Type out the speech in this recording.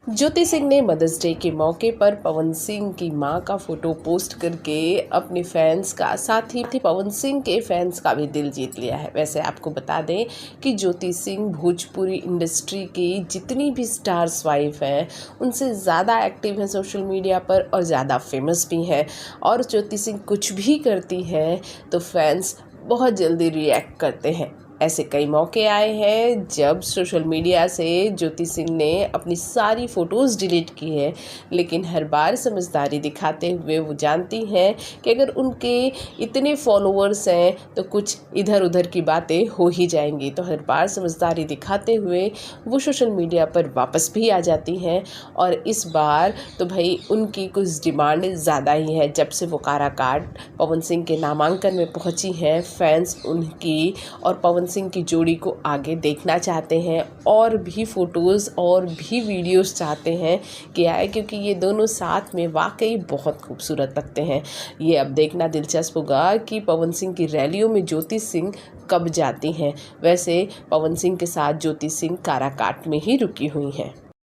ज्योति सिंह ने mother's day के मौके पर पवन सिंह की मां का फोटो पोस्ट करके अपने फैंस का, साथ ही पवन सिंह के फैंस का भी दिल जीत लिया है। वैसे आपको बता दें कि ज्योति सिंह भोजपुरी इंडस्ट्री की जितनी भी स्टार्स वाइफ हैं उनसे ज़्यादा एक्टिव हैं सोशल मीडिया पर और ज़्यादा फेमस भी हैं। और ज्योति सिंह कुछ भी करती हैं तो फैंस बहुत जल्दी रिएक्ट करते हैं। ऐसे कई मौके आए हैं जब सोशल मीडिया से ज्योति सिंह ने अपनी सारी फ़ोटोज़ डिलीट की है, लेकिन हर बार समझदारी दिखाते हुए वो जानती हैं कि अगर उनके इतने फॉलोअर्स हैं तो कुछ इधर उधर की बातें हो ही जाएंगी। तो हर बार समझदारी दिखाते हुए वो सोशल मीडिया पर वापस भी आ जाती हैं। और इस बार तो भाई उनकी कुछ डिमांड ज़्यादा ही है। जब से वो काराकाट पवन सिंह के नामांकन में पहुंची हैं, फैंस उनकी और पवन सिंह की जोड़ी को आगे देखना चाहते हैं और भी फ़ोटोज़ और भी वीडियोस चाहते हैं कि आए, क्योंकि ये दोनों साथ में वाकई बहुत खूबसूरत लगते हैं। ये अब देखना दिलचस्प होगा कि पवन सिंह की रैलियों में ज्योति सिंह कब जाती हैं। वैसे पवन सिंह के साथ ज्योति सिंह काराकाट में ही रुकी हुई हैं।